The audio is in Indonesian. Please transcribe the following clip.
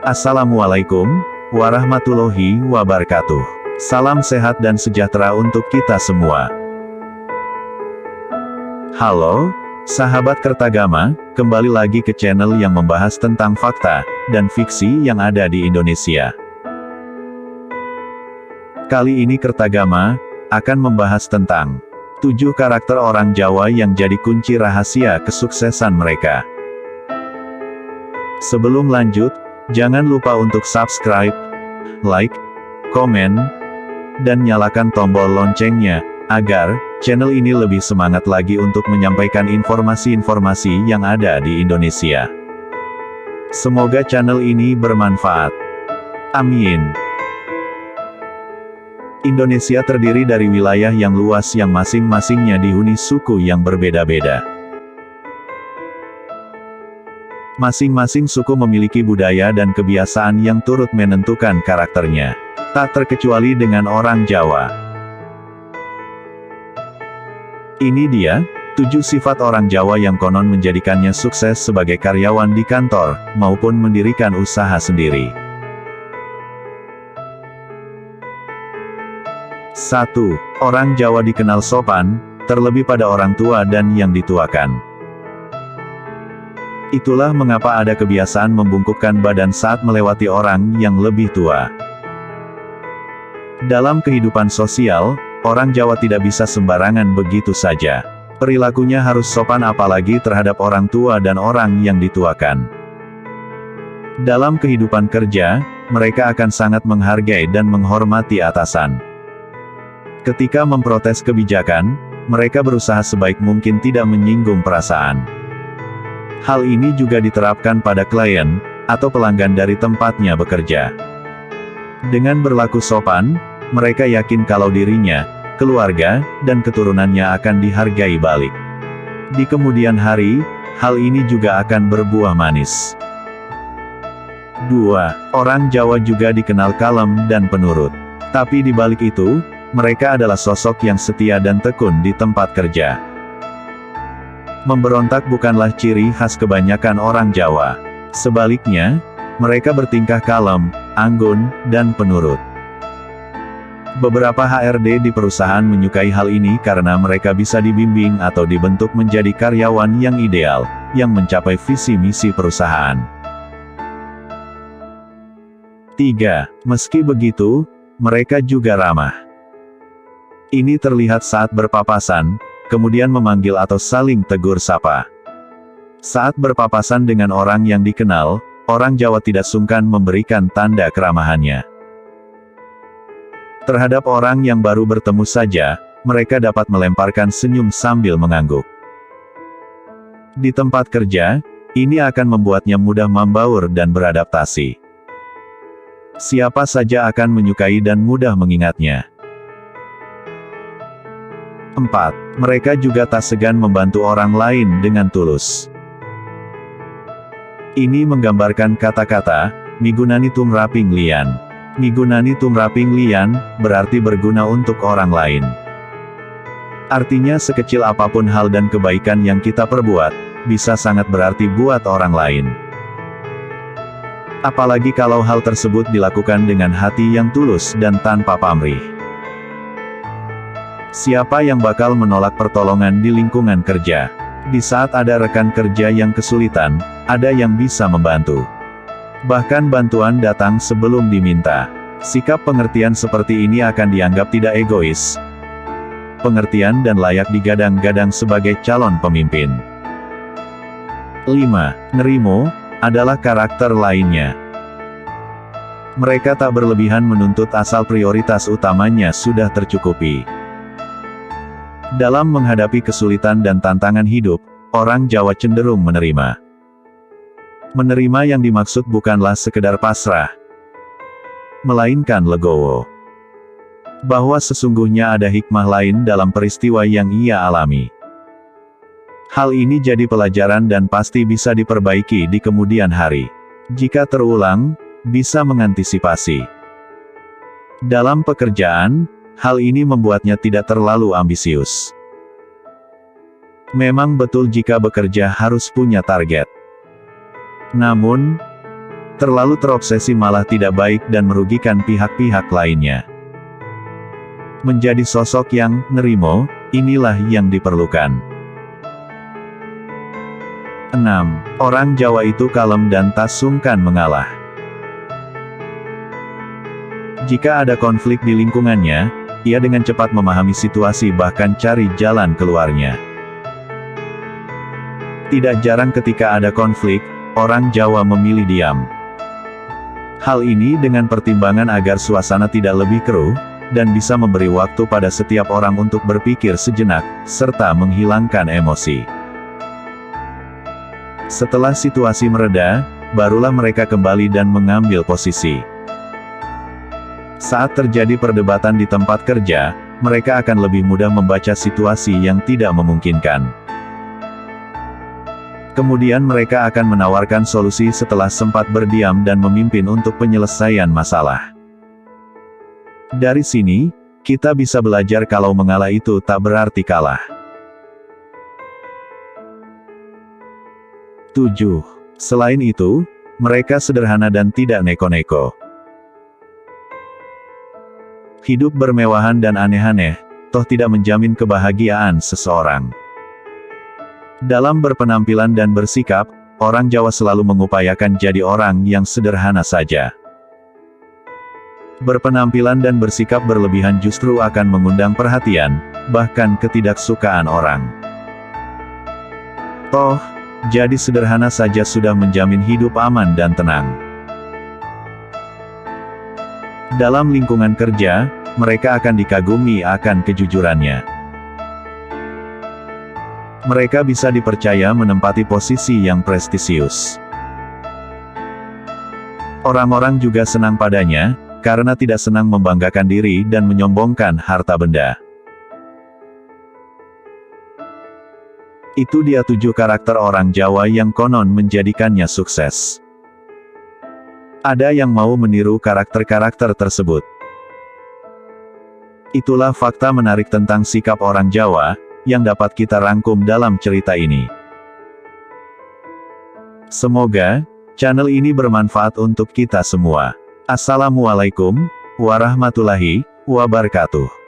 Assalamualaikum warahmatullahi wabarakatuh. Salam sehat dan sejahtera untuk kita semua. Halo, sahabat Kertagama, kembali lagi ke channel yang membahas tentang fakta dan fiksi yang ada di Indonesia. Kali ini Kertagama akan membahas tentang 7 karakter orang Jawa yang jadi kunci rahasia kesuksesan mereka. Sebelum lanjut, jangan lupa untuk subscribe, like, komen, dan nyalakan tombol loncengnya, agar channel ini lebih semangat lagi untuk menyampaikan informasi-informasi yang ada di Indonesia. Semoga channel ini bermanfaat. Amin. Indonesia terdiri dari wilayah yang luas yang masing-masingnya dihuni suku yang berbeda-beda. Masing-masing suku memiliki budaya dan kebiasaan yang turut menentukan karakternya. Tak terkecuali dengan orang Jawa. Ini dia 7 sifat orang Jawa yang konon menjadikannya sukses sebagai karyawan di kantor, maupun mendirikan usaha sendiri. 1. Orang Jawa dikenal sopan, terlebih pada orang tua dan yang dituakan. Itulah mengapa ada kebiasaan membungkukkan badan saat melewati orang yang lebih tua. Dalam kehidupan sosial, orang Jawa tidak bisa sembarangan begitu saja. Perilakunya harus sopan apalagi terhadap orang tua dan orang yang dituakan. Dalam kehidupan kerja, mereka akan sangat menghargai dan menghormati atasan. Ketika memprotes kebijakan, mereka berusaha sebaik mungkin tidak menyinggung perasaan. Hal ini juga diterapkan pada klien, atau pelanggan dari tempatnya bekerja. Dengan berlaku sopan, mereka yakin kalau dirinya, keluarga, dan keturunannya akan dihargai balik. Di kemudian hari, hal ini juga akan berbuah manis. 2. Orang Jawa juga dikenal kalem dan penurut. Tapi di balik itu, mereka adalah sosok yang setia dan tekun di tempat kerja. Memberontak bukanlah ciri khas kebanyakan orang Jawa. Sebaliknya, mereka bertingkah kalem, anggun, dan penurut. Beberapa HRD di perusahaan menyukai hal ini karena mereka bisa dibimbing atau dibentuk menjadi karyawan yang ideal, yang mencapai visi misi perusahaan. 3. Meski begitu, mereka juga ramah. Ini terlihat saat berpapasan, kemudian memanggil atau saling tegur sapa. Saat berpapasan dengan orang yang dikenal, orang Jawa tidak sungkan memberikan tanda keramahannya. Terhadap orang yang baru bertemu saja, mereka dapat melemparkan senyum sambil mengangguk. Di tempat kerja, ini akan membuatnya mudah membaur dan beradaptasi. Siapa saja akan menyukai dan mudah mengingatnya. 4. Mereka juga tak segan membantu orang lain dengan tulus. Ini menggambarkan kata-kata, migunani tumraping lian. Migunani tumraping lian, berarti berguna untuk orang lain. Artinya sekecil apapun hal dan kebaikan yang kita perbuat, bisa sangat berarti buat orang lain. Apalagi kalau hal tersebut dilakukan dengan hati yang tulus dan tanpa pamrih. Siapa yang bakal menolak pertolongan di lingkungan kerja? Di saat ada rekan kerja yang kesulitan, ada yang bisa membantu. Bahkan bantuan datang sebelum diminta. Sikap pengertian seperti ini akan dianggap tidak egois. Pengertian dan layak digadang-gadang sebagai calon pemimpin. 5. Nerimo adalah karakter lainnya. Mereka tak berlebihan menuntut asal prioritas utamanya sudah tercukupi. Dalam menghadapi kesulitan dan tantangan hidup, orang Jawa cenderung menerima. Menerima yang dimaksud bukanlah sekedar pasrah, melainkan legowo. Bahwa sesungguhnya ada hikmah lain dalam peristiwa yang ia alami. Hal ini jadi pelajaran dan pasti bisa diperbaiki di kemudian hari. Jika terulang, bisa mengantisipasi. Dalam pekerjaan, hal ini membuatnya tidak terlalu ambisius. Memang betul jika bekerja harus punya target. Namun, Terlalu terobsesi malah tidak baik dan merugikan pihak-pihak lainnya. Menjadi sosok yang nerimo, inilah yang diperlukan. 6. Orang Jawa itu kalem dan tak sungkan mengalah. Jika ada konflik di lingkungannya, ia dengan cepat memahami situasi bahkan cari jalan keluarnya. Tidak jarang ketika ada konflik, orang Jawa memilih diam. Hal ini dengan pertimbangan agar suasana tidak lebih keruh, dan bisa memberi waktu pada setiap orang untuk berpikir sejenak, serta menghilangkan emosi. Setelah situasi mereda, barulah mereka kembali dan mengambil posisi. Saat terjadi perdebatan di tempat kerja, mereka akan lebih mudah membaca situasi yang tidak memungkinkan. Kemudian mereka akan menawarkan solusi setelah sempat berdiam dan memimpin untuk penyelesaian masalah. Dari sini, kita bisa belajar kalau mengalah itu tak berarti kalah. 7. Selain itu, mereka sederhana dan tidak neko-neko. Hidup bermewahan dan aneh-aneh, toh tidak menjamin kebahagiaan seseorang. Dalam berpenampilan dan bersikap, orang Jawa selalu mengupayakan jadi orang yang sederhana saja. Berpenampilan dan bersikap berlebihan justru akan mengundang perhatian, bahkan ketidaksukaan orang. Toh, jadi sederhana saja sudah menjamin hidup aman dan tenang. Dalam lingkungan kerja, mereka akan dikagumi akan kejujurannya. Mereka bisa dipercaya menempati posisi yang prestisius. Orang-orang juga senang padanya, karena tidak senang membanggakan diri dan menyombongkan harta benda. Itu dia 7 karakter orang Jawa yang konon menjadikannya sukses. Ada yang mau meniru karakter-karakter tersebut. Itulah fakta menarik tentang sikap orang Jawa, yang dapat kita rangkum dalam cerita ini. Semoga channel ini bermanfaat untuk kita semua. Assalamualaikum warahmatullahi wabarakatuh.